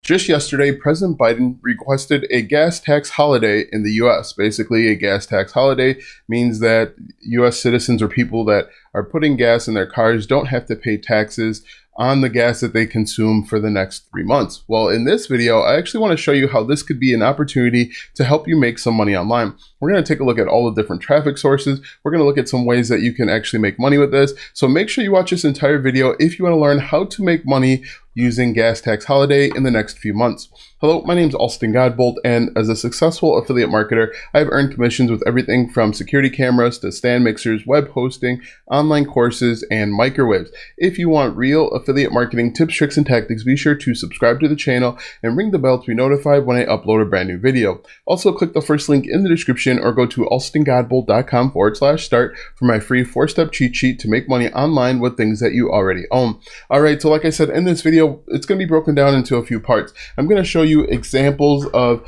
Just yesterday, President Biden requested a gas tax holiday in the US. Basically, a gas tax holiday means that US citizens or people that are putting gas in their cars don't have to pay taxes on the gas that they consume for the next 3 months. Well, in this video, I actually want to show you how this could be an opportunity to help you make some money online. We're going to take a look at all the different traffic sources. We're going to look at some ways that you can actually make money with this. So make sure you watch this entire video if you want to learn how to make money using gas tax holiday in the next few months. Hello, my name is Alston Godbolt, and as a successful affiliate marketer, I've earned commissions with everything from security cameras to stand mixers, web hosting, online courses, and microwaves. If you want real affiliate marketing tips, tricks, and tactics, be sure to subscribe to the channel and ring the bell to be notified when I upload a brand new video. Also, click the first link in the description or go to alstongodbolt.com/start for my free 4-step cheat sheet to make money online with things that you already own. All right, so like I said, in this video, it's going to be broken down into a few parts. I'm going to show you examples of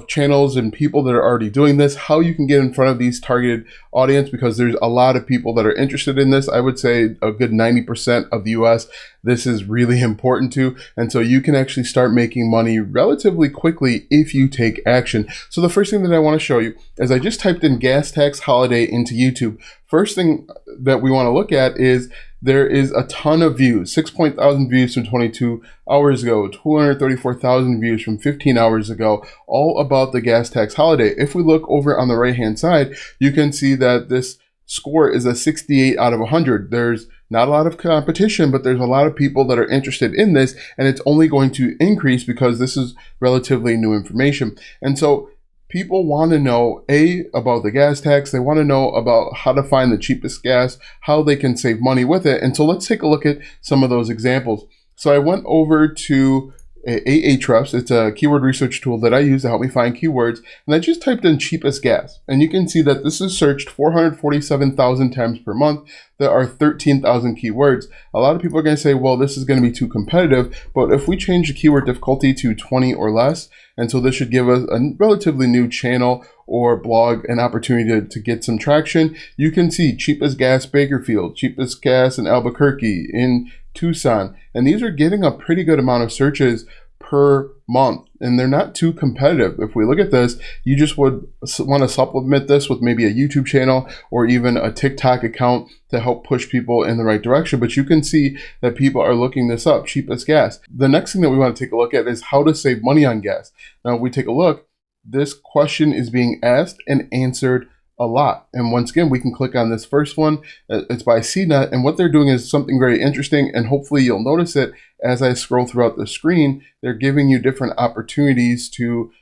channels and people that are already doing this, how you can get in front of these targeted audience, because there's a lot of people that are interested in this. I would say a good 90% of the US, this is really important to, and so you can actually start making money relatively quickly if you take action. So the first thing that I want to show you is I just typed in gas tax holiday into YouTube. First thing that we want to look at is there is a ton of views, 6,000 views from 22 hours ago, 234,000 views from 15 hours ago, all about the gas tax holiday. If we look over on the right-hand side, you can see that this score is a 68 out of 100. There's not a lot of competition, but there's a lot of people that are interested in this, and it's only going to increase because this is relatively new information. And so people want to know, about the gas tax. They want to know about how to find the cheapest gas, how they can save money with it. And so let's take a look at some of those examples. So I went over to Ahrefs. It's a keyword research tool that I use to help me find keywords. And I just typed in cheapest gas. And you can see that this is searched 447,000 times per month. There are 13,000 keywords. A lot of people are going to say, well, this is going to be too competitive. But if we change the keyword difficulty to 20 or less, and so this should give us a relatively new channel or blog an opportunity to get some traction. You can see cheapest gas Bakersfield, cheapest gas in Albuquerque, in Tucson. And these are getting a pretty good amount of searches per month, and they're not too competitive. If we look at this, you just would want to supplement this with maybe a YouTube channel or even a TikTok account to help push people in the right direction. But you can see that people are looking this up, cheapest gas. The next thing that we want to take a look at is how to save money on gas. Now, if we take a look, this question is being asked and answered a lot. And once again, we can click on this first one. It's by CNET, and what they're doing is something very interesting, and hopefully you'll notice it as I scroll throughout the screen. They're giving you different opportunities to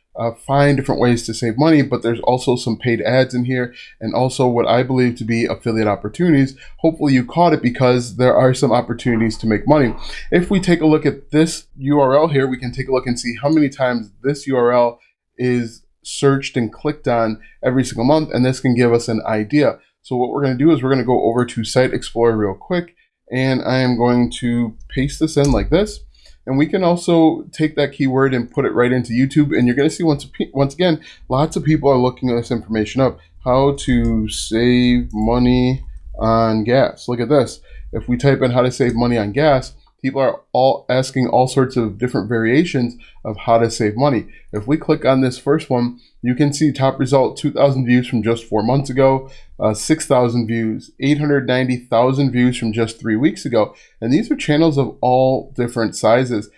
find different ways to save money, but there's also some paid ads in here, and also what I believe to be affiliate opportunities. Hopefully you caught it, because there are some opportunities to make money. If we take a look at this URL here, we can take a look and see how many times this URL is searched and clicked on every single month, and this can give us an idea. So what we're going to do is we're going to go over to Site Explorer real quick, and I am going to paste this in like this. And we can also take that keyword and put it right into YouTube, and you're going to see once again, lots of people are looking this information up. How to save money on gas. Look at this. If we type in how to save money on gas, people are all asking all sorts of different variations of how to save money. If we click on this first one, you can see top result, 2,000 views from just 4 months ago, 6,000 views, 890,000 views from just 3 weeks ago. And these are channels of all different sizes,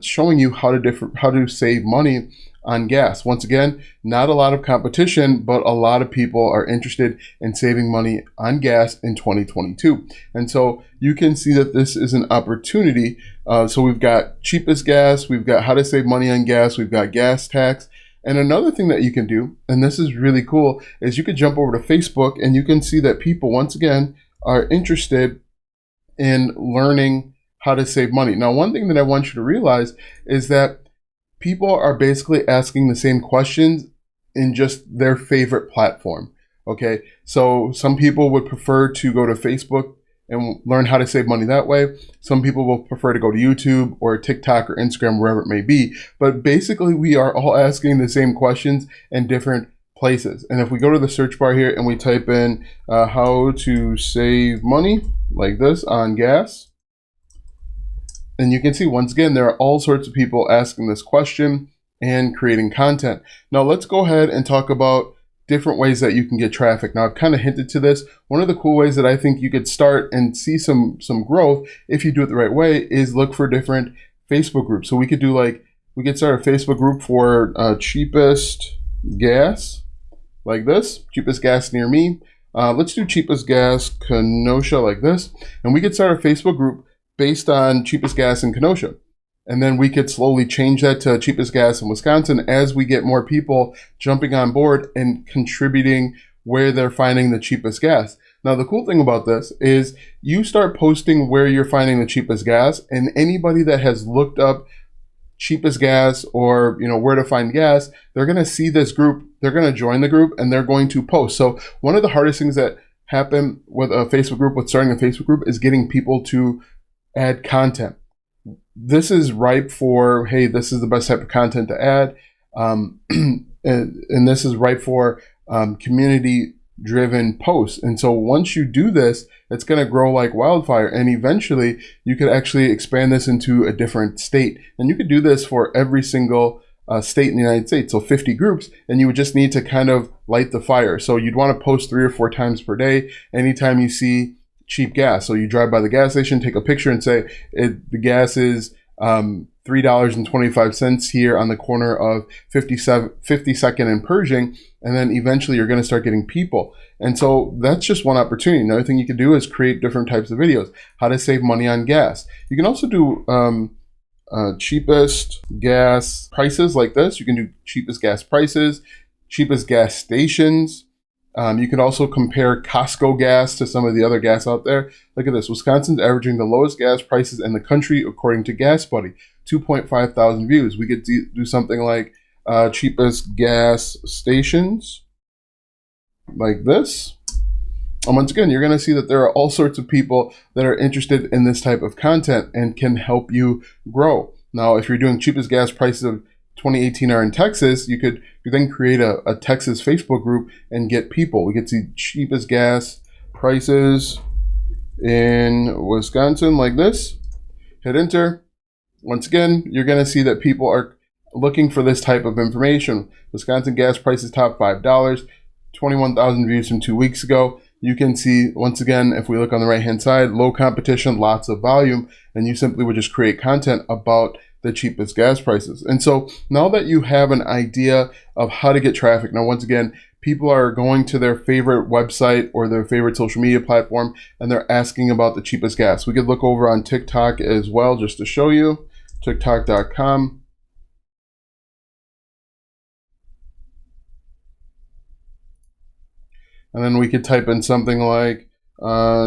showing you how to save money on gas. Once again, not a lot of competition, but a lot of people are interested in saving money on gas in 2022. And so you can see that this is an opportunity. So we've got cheapest gas, we've got how to save money on gas, we've got gas tax. And another thing that you can do, and this is really cool, is you could jump over to Facebook, and you can see that people, once again, are interested in learning how to save money. Now, one thing that I want you to realize is that people are basically asking the same questions in just their favorite platform. Okay, so some people would prefer to go to Facebook and learn how to save money that way. Some people will prefer to go to YouTube or TikTok or Instagram, wherever it may be. But basically, we are all asking the same questions in different places. And if we go to the search bar here and we type in how to save money like this on gas, And you can see, once again, there are all sorts of people asking this question and creating content. Now let's go ahead and talk about different ways that you can get traffic. Now I've kind of hinted to this. One of the cool ways that I think you could start and see some growth if you do it the right way is look for different Facebook groups. So we could start a Facebook group for cheapest gas, like this, cheapest gas near me. Let's do cheapest gas Kenosha, like this. And we could start a Facebook group based on cheapest gas in Kenosha. And then we could slowly change that to cheapest gas in Wisconsin as we get more people jumping on board and contributing where they're finding the cheapest gas. Now, the cool thing about this is you start posting where you're finding the cheapest gas, and anybody that has looked up cheapest gas or where to find gas, they're going to see this group, they're going to join the group, and they're going to post. So one of the hardest things that happen with a Facebook group, with starting a Facebook group, is getting people to add content. This is ripe for, hey, this is the best type of content to add. And this is ripe for community-driven posts. And so once you do this, it's going to grow like wildfire. And eventually, you could actually expand this into a different state. And you could do this for every single state in the United States. So 50 groups, and you would just need to kind of light the fire. So you'd want to post 3 or 4 times per day anytime you see cheap gas. So you drive by the gas station, take a picture and say, the gas is $3.25 here on the corner of 52nd and Pershing. And then eventually you're going to start getting people. And so that's just one opportunity. Another thing you can do is create different types of videos. How to save money on gas. You can also do cheapest gas prices, like this. You can do cheapest gas prices, cheapest gas stations. You can also compare Costco gas to some of the other gas out there. Look at this. Wisconsin's averaging the lowest gas prices in the country, according to Gas Buddy. 2.5 thousand views. We could do something like cheapest gas stations, like this. And once again, you're going to see that there are all sorts of people that are interested in this type of content and can help you grow. Now, if you're doing cheapest gas prices of 2018 are in Texas, you then create a Texas Facebook group and get people. We could see cheapest gas prices in Wisconsin, like this. Hit enter. Once again, you're going to see that people are looking for this type of information. Wisconsin gas prices top $5, 21,000 views from 2 weeks ago. You can see, once again, if we look on the right-hand side, low competition, lots of volume, and you simply would just create content about the cheapest gas prices. And so now that you have an idea of how to get traffic, now once again, people are going to their favorite website or their favorite social media platform and they're asking about the cheapest gas. We could look over on TikTok as well, just to show you, tiktok.com. And then we could type in something like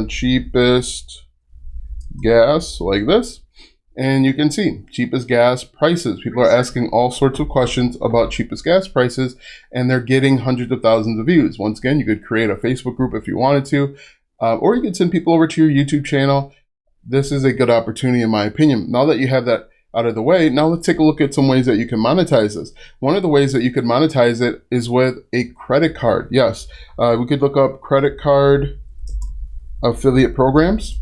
cheapest gas, like this. And you can see cheapest gas prices. People are asking all sorts of questions about cheapest gas prices, and they're getting hundreds of thousands of views. Once again, you could create a Facebook group if you wanted to, or you could send people over to your YouTube channel. This is a good opportunity, in my opinion. Now that you have that out of the way, now let's take a look at some ways that you can monetize this. One of the ways that you could monetize it is with a credit card. Yes, we could look up credit card affiliate programs.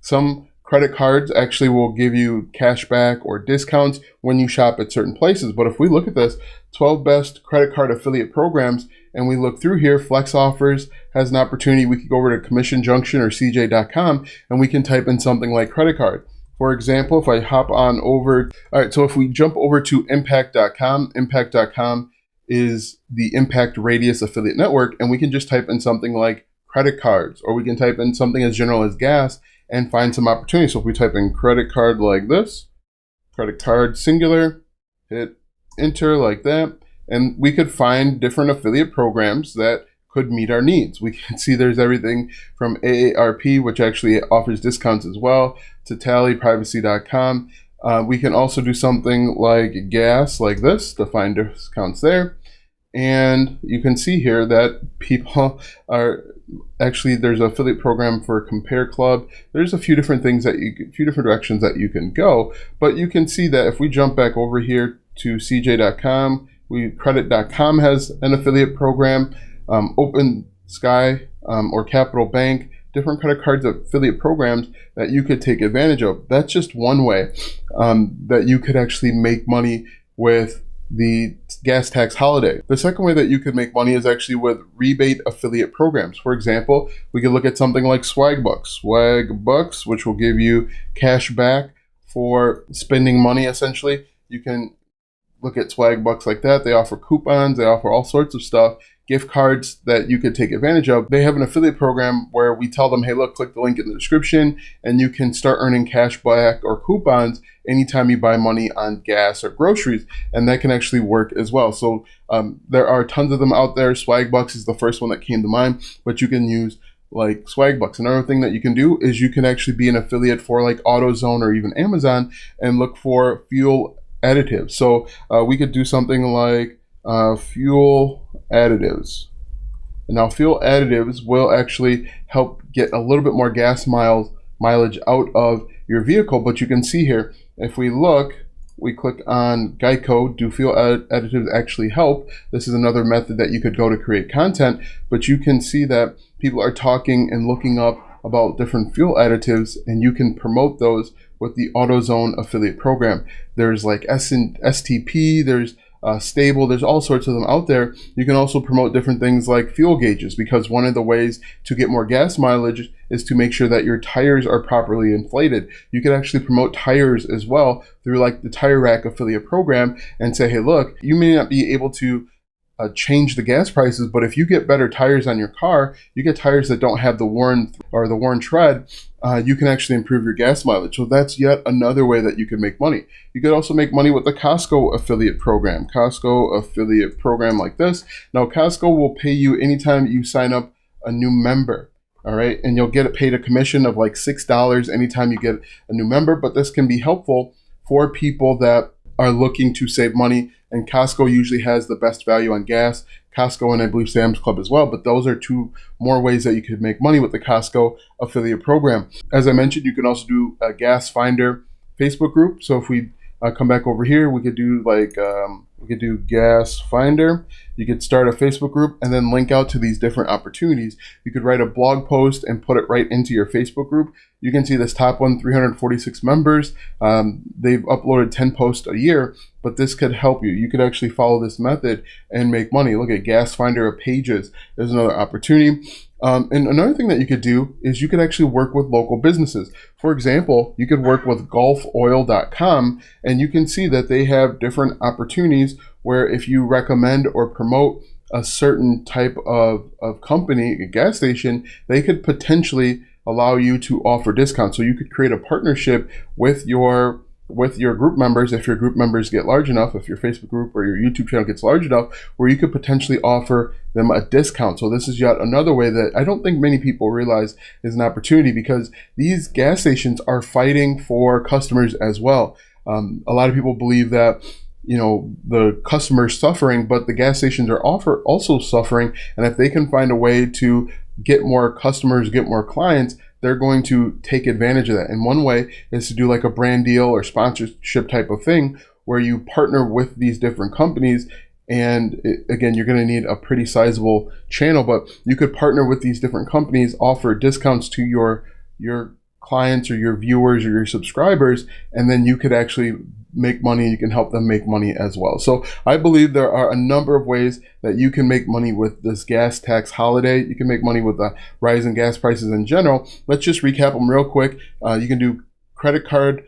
Some credit cards actually will give you cash back or discounts when you shop at certain places. But if we look at this, 12 best credit card affiliate programs, and we look through here, Flex Offers has an opportunity. We could go over to Commission Junction or CJ.com, and we can type in something like credit card. For example, if I hop on over, all right, so if we jump over to impact.com, impact.com is the Impact Radius Affiliate Network, and we can just type in something like credit cards, or we can type in something as general as gas and find some opportunities. So if we type in credit card like this, credit card singular, hit enter like that, and we could find different affiliate programs that could meet our needs. We can see there's everything from AARP, which actually offers discounts as well, to tallyprivacy.com. We can also do something like gas like this to find discounts there. And you can see here that people are actually, there's an affiliate program for Compare Club. There's a few different things that a few different directions that you can go. But you can see that if we jump back over here to CJ.com, credit.com has an affiliate program. Open Sky or Capital Bank different credit cards, affiliate programs that you could take advantage of. That's just one way that you could actually make money with the gas tax holiday. The second way that you could make money is actually with rebate affiliate programs. For example, we could look at something like Swagbucks, which will give you cash back for spending money. Essentially, you can look at Swagbucks like that. They offer coupons, they offer all sorts of stuff, gift cards that you could take advantage of. They have an affiliate program where we tell them, hey, look, click the link in the description and you can start earning cash back or coupons anytime you buy money on gas or groceries. And that can actually work as well. So there are tons of them out there. Swagbucks is the first one that came to mind, but you can use like Swagbucks. Another thing that you can do is you can actually be an affiliate for like AutoZone or even Amazon and look for fuel additives. So we could do something like fuel additives. And now fuel additives will actually help get a little bit more gas mileage out of your vehicle. But you can see here, if we look, we click on Geico, do fuel additives actually help? This is another method that you could go to create content, but you can see that people are talking and looking up about different fuel additives, and you can promote those with the AutoZone affiliate program. There's like STP, there's Stable, there's all sorts of them out there. You can also promote different things like fuel gauges, because one of the ways to get more gas mileage is to make sure that your tires are properly inflated. You can actually promote tires as well through like the Tire Rack affiliate program and say, hey, look, you may not be able to change the gas prices, but if you get better tires on your car, you get tires that don't have the worn tread, you can actually improve your gas mileage. So that's yet another way that you can make money. You could also make money with the Costco affiliate program. Costco affiliate program like this. Now Costco will pay you anytime you sign up a new member. All right, and you'll get paid a commission of like $6 anytime you get a new member, but this can be helpful for people that are looking to save money, and Costco usually has the best value on gas. Costco and I believe Sam's Club as well, but those are two more ways that you could make money with the Costco affiliate program. As I mentioned, you can also do a Gas Finder Facebook group. So if we come back over here, we could do like Gas Finder. You could start a Facebook group and then link out to these different opportunities. You could write a blog post and put it right into your Facebook group. You can see this top one, 346 members. They've uploaded 10 posts a year, but this could help you. You could actually follow this method and make money. Look at Gas Finder of Pages. There's another opportunity. And another thing that you could do is you could actually work with local businesses. For example, you could work with gulfoil.com, and you can see that they have different opportunities where if you recommend or promote a certain type of company, a gas station, they could potentially allow you to offer discounts. So you could create a partnership with your group members, if your group members get large enough, if your Facebook group or your YouTube channel gets large enough, where you could potentially offer them a discount. So this is yet another way that I don't think many people realize is an opportunity, because these gas stations are fighting for customers as well. A lot of people believe that the customer's suffering, but the gas stations are also suffering. And if they can find a way to get more customers, get more clients, they're going to take advantage of that. And one way is to do like a brand deal or sponsorship type of thing where you partner with these different companies. And again, you're going to need a pretty sizable channel, but you could partner with these different companies, offer discounts to your clients or your viewers or your subscribers, and then you could actually make money. You can help them make money as well. So I believe there are a number of ways that you can make money with this gas tax holiday. You can make money with the rise in gas prices in general. Let's just recap them real quick. You can do credit card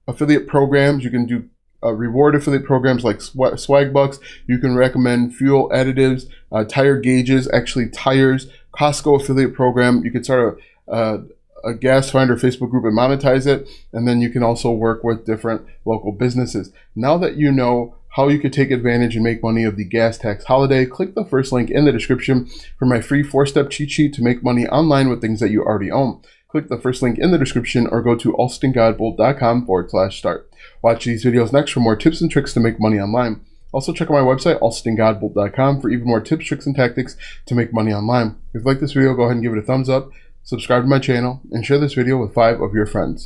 affiliate programs. You can do reward affiliate programs like Swagbucks. You can recommend fuel additives, tire gauges, actually tires, Costco affiliate program. You could start a Gas Finder Facebook group and monetize it. And then you can also work with different local businesses. Now that you know how you could take advantage and make money of the gas tax holiday, click the first link in the description for my free 4-step cheat sheet to make money online with things that you already own. Click the first link in the description or go to alstongodbolt.com/start. Watch these videos next for more tips and tricks to make money online. Also check out my website, alstongodbolt.com, for even more tips, tricks, and tactics to make money online. If you like this video, go ahead and give it a thumbs up, subscribe to my channel, and share this video with 5 of your friends.